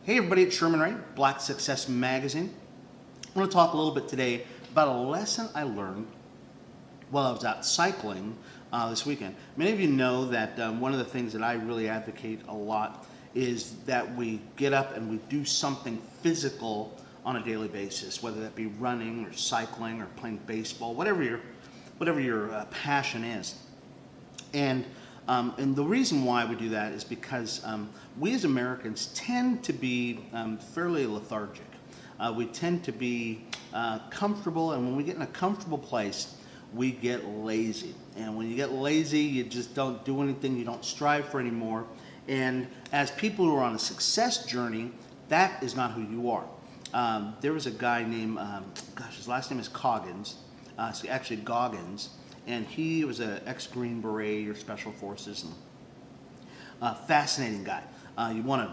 Hey everybody, it's Sherman Ray, Black Success Magazine. I want to talk a little bit today about a lesson I learned while I was out cycling this weekend. Many of you know that one of the things that I really advocate a lot is that we get up and we do something physical on a daily basis, whether that be running or cycling or playing baseball, whatever your passion is. And the reason why we do that is because we as Americans tend to be fairly lethargic. We tend to be comfortable, and when we get in a comfortable place, we get lazy. And when you get lazy, you just don't do anything, you don't strive for anymore. And as people who are on a success journey, that is not who you are. There was a guy named, his last name is Coggins, actually Goggins, and he was an ex-Green Beret or Special Forces, and fascinating guy. You want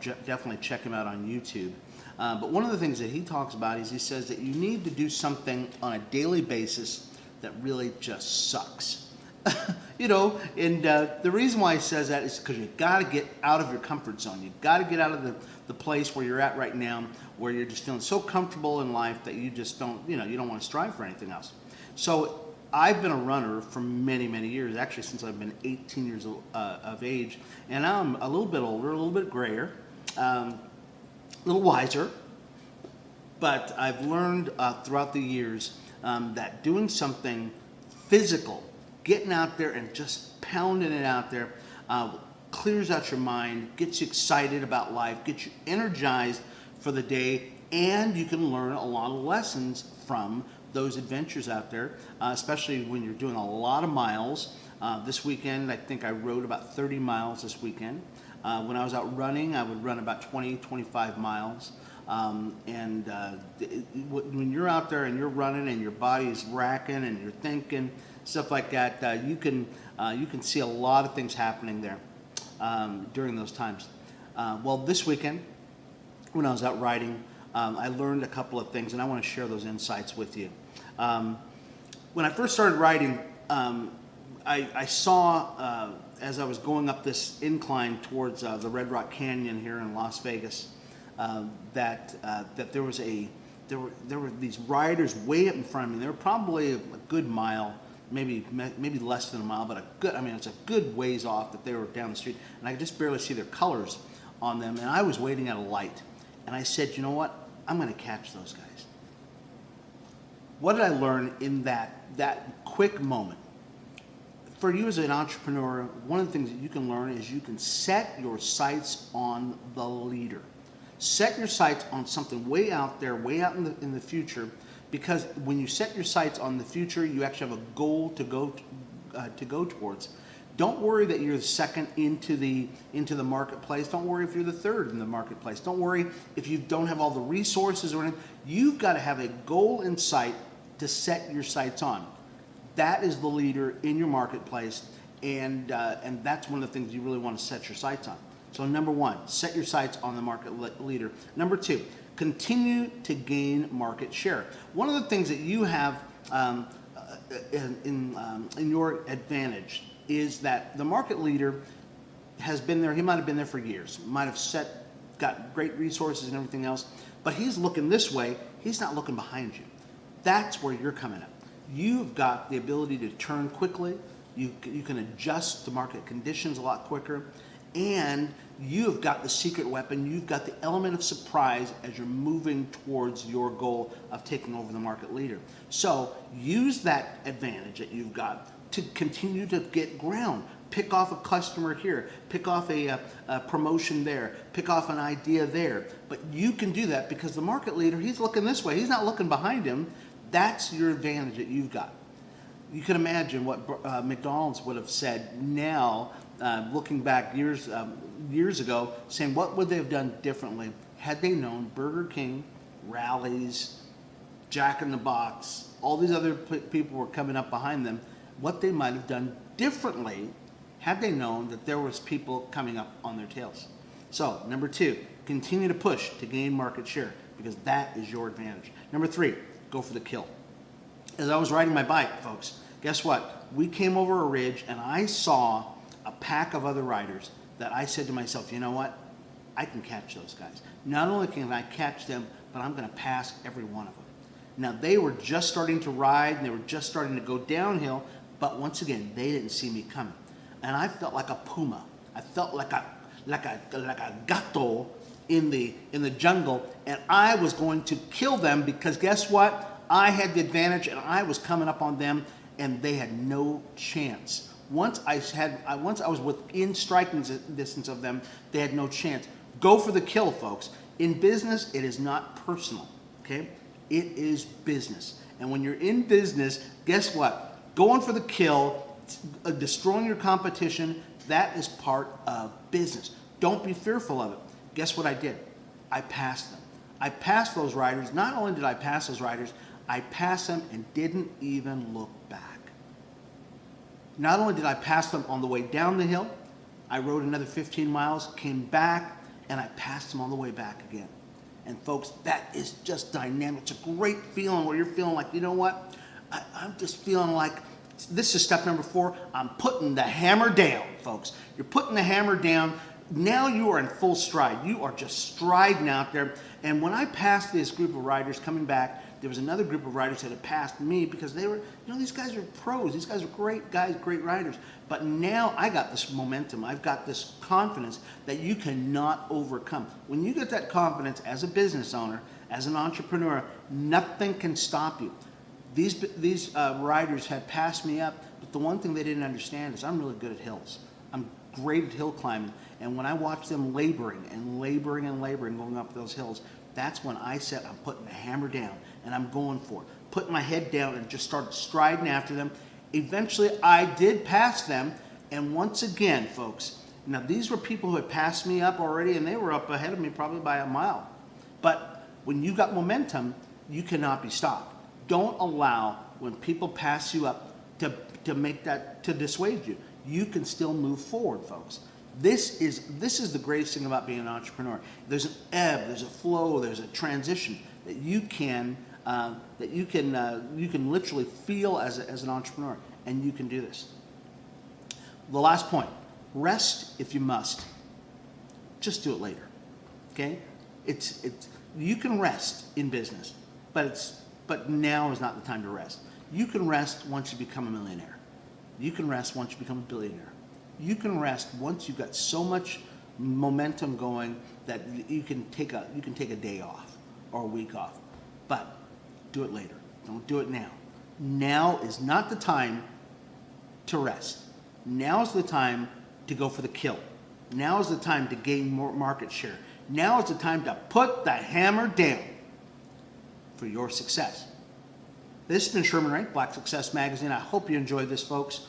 to definitely check him out on YouTube. But one of the things that he talks about is he says that you need to do something on a daily basis that really just sucks. And the reason why he says that is because you got to get out of your comfort zone. You got to get out of the place where you're at right now, where you're just feeling so comfortable in life that you just don't, you don't want to strive for anything else. So I've been a runner for many, many years, actually since I've been 18 years of age, and now I'm a little bit older, a little bit grayer, a little wiser, but I've learned throughout the years that doing something physical, getting out there and just pounding it out there, clears out your mind, gets you excited about life, gets you energized for the day, and you can learn a lot of lessons from those adventures out there, especially when you're doing a lot of miles. This weekend, I think I rode about 30 miles this weekend. When I was out running, I would run about 20, 25 miles. When you're out there and you're running and your body is racking and you're thinking, stuff like that, you can see a lot of things happening there during those times. Well, this weekend, when I was out riding, I learned a couple of things, and I want to share those insights with you. When I first started riding, I saw as I was going up this incline towards the Red Rock Canyon here in Las Vegas, that there were these riders way up in front of me. They were probably a good mile, maybe less than a mile, but it's a good ways off that they were down the street, and I could just barely see their colors on them. And I was waiting at a light, and I said, you know what? I'm going to catch those guys. What did I learn in that quick moment? For you as an entrepreneur, one of the things that you can learn is you can set your sights on the leader. Set your sights on something way out there, way out in the future, because when you set your sights on the future, you actually have a goal to go towards. Don't worry that you're the second into the marketplace. Don't worry if you're the third in the marketplace. Don't worry if you don't have all the resources or anything. You've got to have a goal in sight to set your sights on. That is the leader in your marketplace, and that's one of the things you really want to set your sights on. So number one, set your sights on the market leader. Number two, continue to gain market share. One of the things that you have in your advantage is that the market leader has been there. He might have been there for years, might have got great resources and everything else, but he's looking this way. He's not looking behind you. That's where you're coming up. You've got the ability to turn quickly. You can adjust to market conditions a lot quicker, and you've got the secret weapon. You've got the element of surprise as you're moving towards your goal of taking over the market leader. So use that advantage that you've got to continue to get ground. Pick off a customer here, pick off a promotion there, pick off an idea there. But you can do that because the market leader, he's looking this way. He's not looking behind him. That's your advantage that you've got. You can imagine what McDonald's would have said now, looking back years ago, saying what would they have done differently had they known Burger King, Rally's, Jack in the Box, all these other people were coming up behind them, what they might have done differently had they known that there was people coming up on their tails. So, number two, continue to push to gain market share because that is your advantage. Number three, go for the kill. As I was riding my bike, folks, guess what? We came over a ridge and I saw a pack of other riders that I said to myself, you know what? I can catch those guys. Not only can I catch them, but I'm going to pass every one of them. Now, they were just starting to ride, and they were just starting to go downhill, but once again, they didn't see me coming. And I felt like a puma. I felt like a gato in the jungle, and I was going to kill them because guess what? I had the advantage, and I was coming up on them, and they had no chance. Once I was within striking distance of them, they had no chance. Go for the kill, folks. In business, it is not personal, okay? It is business. And when you're in business, guess what? Going for the kill, destroying your competition, that is part of business. Don't be fearful of it. Guess what I did? I passed them. I passed those riders. Not only did I pass those riders, I passed them and didn't even look back. Not only did I pass them on the way down the hill, I rode another 15 miles, came back, and I passed them on the way back again. And folks, that is just dynamic. It's a great feeling where you're feeling like, you know what? I'm just feeling like, this is step number 4. I'm putting the hammer down, folks. You're putting the hammer down. Now you are in full stride. You are just striding out there. And when I passed this group of riders coming back, there was another group of riders that had passed me because they were, these guys are pros. These guys are great guys, great riders. But now I got this momentum. I've got this confidence that you cannot overcome. When you get that confidence as a business owner, as an entrepreneur, nothing can stop you. These riders had passed me up, but the one thing they didn't understand is I'm really good at hills. I'm great at hill climbing. And when I watched them laboring and laboring and laboring going up those hills, that's when I said, I'm putting the hammer down and I'm going for it. Put my head down and just started striding after them. Eventually, I did pass them. And once again, folks, now these were people who had passed me up already, and they were up ahead of me probably by a mile. But when you got momentum, you cannot be stopped. Don't allow when people pass you up to dissuade you. You can still move forward, folks. This is the greatest thing about being an entrepreneur. There's an ebb, there's a flow, there's a transition that you can literally feel as an entrepreneur, and you can do this. The last point: rest if you must. Just do it later. Okay? You can rest in business, but now is not the time to rest. You can rest once you become a millionaire. You can rest once you become a billionaire. You can rest once you've got so much momentum going that you can take a day off or a week off. But do it later. Don't do it now. Now is not the time to rest. Now is the time to go for the kill. Now is the time to gain more market share. Now is the time to put the hammer down for your success. This has been Sherman Ray, Black Success Magazine. I hope you enjoyed this, folks.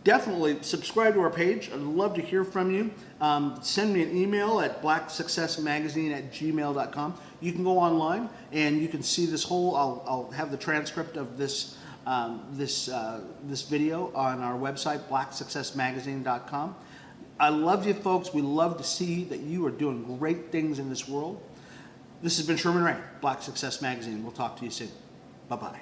Definitely subscribe to our page. I'd love to hear from you. Send me an email at blacksuccessmagazine@gmail.com. You can go online and you can see this whole. I'll have the transcript of this this video on our website, blacksuccessmagazine.com. I love you, folks. We love to see that you are doing great things in this world. This has been Sherman Ray, Black Success Magazine. We'll talk to you soon. Bye-bye.